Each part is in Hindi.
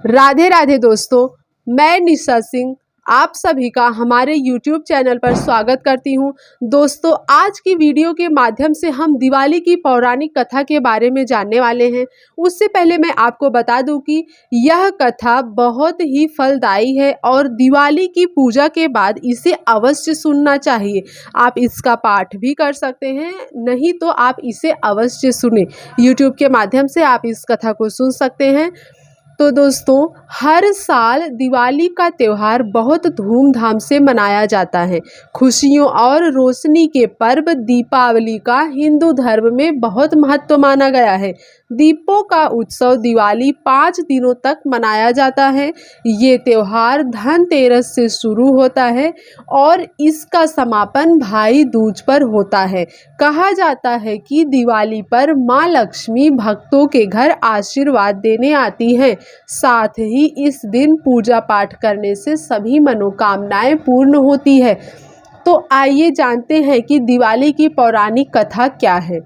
राधे राधे दोस्तों, मैं निशा सिंह आप सभी का हमारे YouTube चैनल पर स्वागत करती हूं। दोस्तों, आज की वीडियो के माध्यम से हम दिवाली की पौराणिक कथा के बारे में जानने वाले हैं। उससे पहले मैं आपको बता दूं कि यह कथा बहुत ही फलदायी है और दिवाली की पूजा के बाद इसे अवश्य सुनना चाहिए। आप इसका पाठ भी कर सकते हैं, नहीं तो आप इसे अवश्य सुने। YouTube के माध्यम से आप इस कथा को सुन सकते हैं। तो दोस्तों, हर साल दिवाली का त्यौहार बहुत धूमधाम से मनाया जाता है। खुशियों और रोशनी के पर्व दीपावली का हिंदू धर्म में बहुत महत्व माना गया है। दीपों का उत्सव दिवाली 5 दिनों तक मनाया जाता है। ये त्यौहार धनतेरस से शुरू होता है और इसका समापन भाई दूज पर होता है। कहा जाता है कि दिवाली पर माँ लक्ष्मी भक्तों के घर आशीर्वाद देने आती हैं। साथ ही इस दिन पूजा पाठ करने से सभी मनोकामनाएं पूर्ण होती है। तो आइए जानते हैं कि दिवाली की पौराणिक कथा क्या है।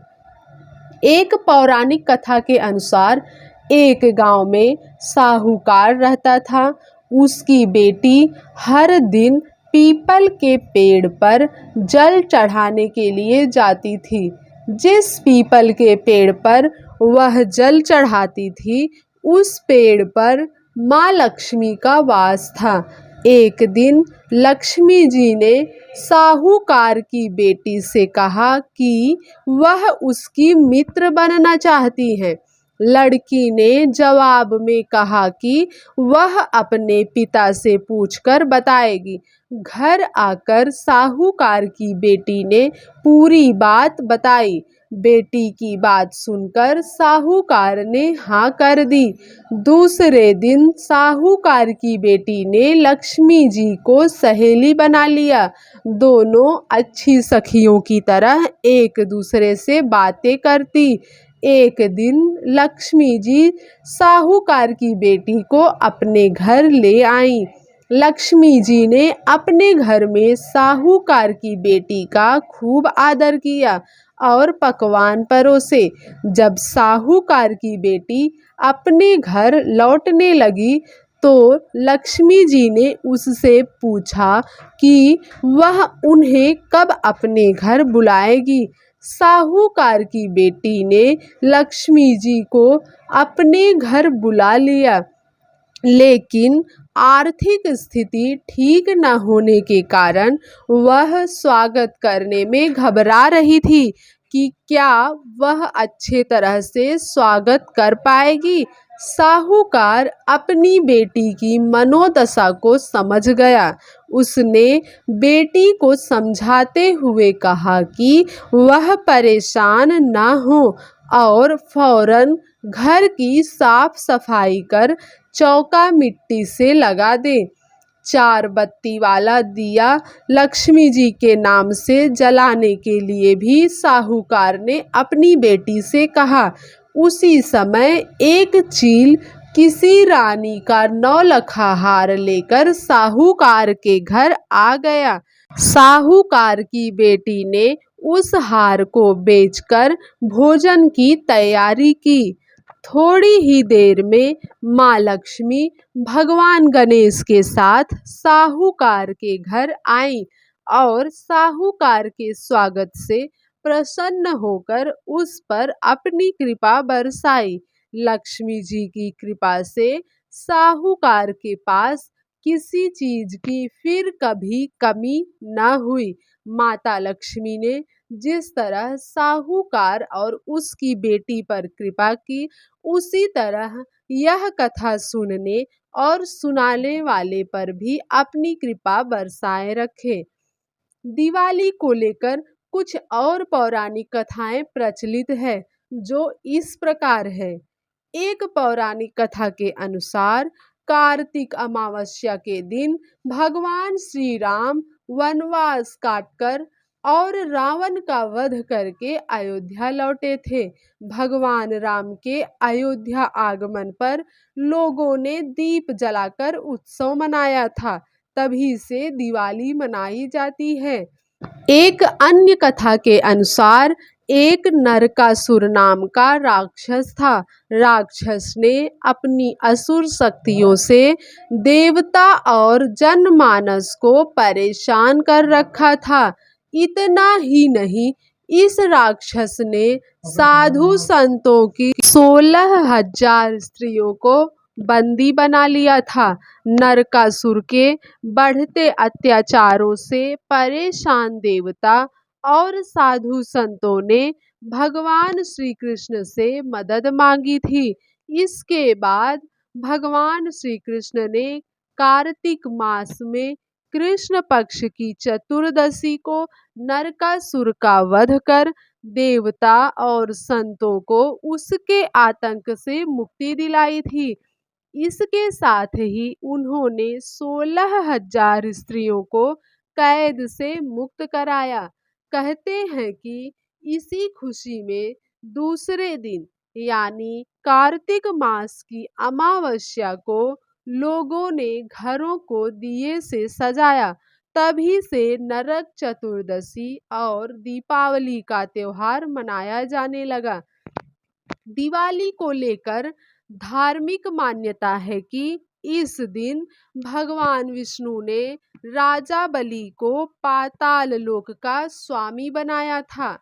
एक पौराणिक कथा के अनुसार एक गांव में साहूकार रहता था। उसकी बेटी हर दिन पीपल के पेड़ पर जल चढ़ाने के लिए जाती थी। जिस पीपल के पेड़ पर वह जल चढ़ाती थी, उस पेड़ पर माँ लक्ष्मी का वास था। एक दिन लक्ष्मी जी ने साहूकार की बेटी से कहा कि वह उसकी मित्र बनना चाहती है। लड़की ने जवाब में कहा कि वह अपने पिता से पूछकर बताएगी। घर आकर साहूकार की बेटी ने पूरी बात बताई। बेटी की बात सुनकर साहूकार ने हाँ कर दी। दूसरे दिन साहूकार की बेटी ने लक्ष्मी जी को सहेली बना लिया। दोनों अच्छी सखियों की तरह एक दूसरे से बातें करती। एक दिन लक्ष्मी जी साहूकार की बेटी को अपने घर ले आई। लक्ष्मी जी ने अपने घर में साहूकार की बेटी का खूब आदर किया और पकवान परोसे। जब साहूकार की बेटी अपने घर लौटने लगी तो लक्ष्मी जी ने उससे पूछा कि वह उन्हें कब अपने घर बुलाएगी। साहूकार की बेटी ने लक्ष्मी जी को अपने घर बुला लिया, लेकिन आर्थिक स्थिति ठीक न होने के कारण वह स्वागत करने में घबरा रही थी कि क्या वह अच्छे तरह से स्वागत कर पाएगी। साहूकार अपनी बेटी की मनोदशा को समझ गया। उसने बेटी को समझाते हुए कहा कि वह परेशान न हो और फौरन घर की साफ सफाई कर चौका मिट्टी से लगा दे। 4 बत्ती वाला दिया लक्ष्मी जी के नाम से जलाने के लिए भी साहूकार ने अपनी बेटी से कहा। उसी समय एक चील किसी रानी का 9 हार लेकर साहूकार के घर आ गया। साहूकार की बेटी ने उस हार को बेचकर भोजन की तैयारी की। थोड़ी ही देर में माँ लक्ष्मी भगवान गणेश के साथ साहूकार के घर आईं और साहूकार के स्वागत से प्रसन्न होकर उस पर अपनी कृपा बरसाई। लक्ष्मी जी की कृपा से साहूकार के पास किसी चीज की फिर कभी कमी न हुई। माता लक्ष्मी ने जिस तरह साहूकार और उसकी बेटी पर कृपा की, उसी तरह यह कथा सुनने और सुनाने वाले पर भी अपनी कृपा बरसाए रखे। दिवाली को लेकर कुछ और पौराणिक कथाएं प्रचलित है, जो इस प्रकार है। एक पौराणिक कथा के अनुसार कार्तिक अमावस्या के दिन भगवान श्री राम वनवास काटकर और रावण का वध करके अयोध्या लौटे थे। भगवान राम के अयोध्या आगमन पर लोगों ने दीप जलाकर उत्सव मनाया था। तभी से दिवाली मनाई जाती है। एक अन्य कथा के अनुसार एक नरकासुर नाम का राक्षस था। राक्षस ने अपनी असुर शक्तियों से देवता और जनमानस को परेशान कर रखा था। इतना ही नहीं, इस राक्षस ने साधु संतों की 16,000 स्त्रियों को बंदी बना लिया था। नरकासुर के बढ़ते अत्याचारों से परेशान देवता और साधु संतों ने भगवान श्री कृष्ण से मदद मांगी थी। इसके बाद भगवान श्री कृष्ण ने कार्तिक मास में कृष्ण पक्ष की चतुर्दशी को नरकासुर का वध कर देवता और संतों को उसके आतंक से मुक्ति दिलाई थी। इसके साथ ही उन्होंने 16,000 स्त्रियों को कैद से मुक्त कराया। कहते हैं कि इसी खुशी में दूसरे दिन यानी कार्तिक मास की अमावस्या को लोगों ने घरों को दिए से सजाया। तभी से नरक चतुर्दशी और दीपावली का त्योहार मनाया जाने लगा। दिवाली को लेकर धार्मिक मान्यता है कि इस दिन भगवान विष्णु ने राजा बलि को पाताल लोक का स्वामी बनाया था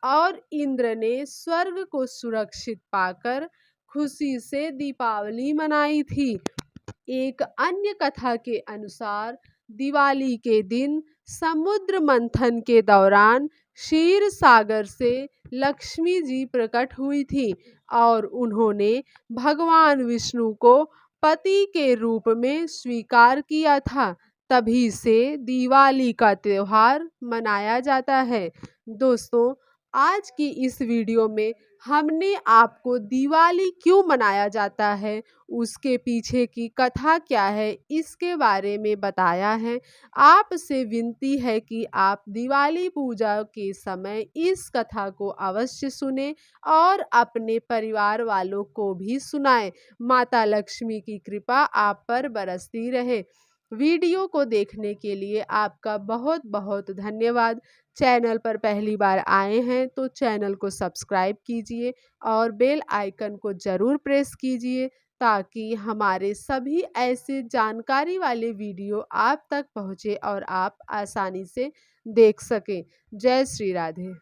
और इंद्र ने स्वर्ग को सुरक्षित पाकर खुशी से दीपावली मनाई थी। एक अन्य कथा के अनुसार दिवाली के दिन समुद्र मंथन के दौरान क्षीर सागर से लक्ष्मी जी प्रकट हुई थी और उन्होंने भगवान विष्णु को पति के रूप में स्वीकार किया था। तभी से दिवाली का त्योहार मनाया जाता है। दोस्तों, आज की इस वीडियो में हमने आपको दिवाली क्यों मनाया जाता है, उसके पीछे की कथा क्या है, इसके बारे में बताया है। आपसे विनती है कि आप दिवाली पूजा के समय इस कथा को अवश्य सुने और अपने परिवार वालों को भी सुनाएं। माता लक्ष्मी की कृपा आप पर बरसती रहे। वीडियो को देखने के लिए आपका बहुत बहुत धन्यवाद। चैनल पर पहली बार आए हैं तो चैनल को सब्सक्राइब कीजिए और बेल आइकन को ज़रूर प्रेस कीजिए ताकि हमारे सभी ऐसे जानकारी वाले वीडियो आप तक पहुँचे और आप आसानी से देख सकें। जय श्री राधे।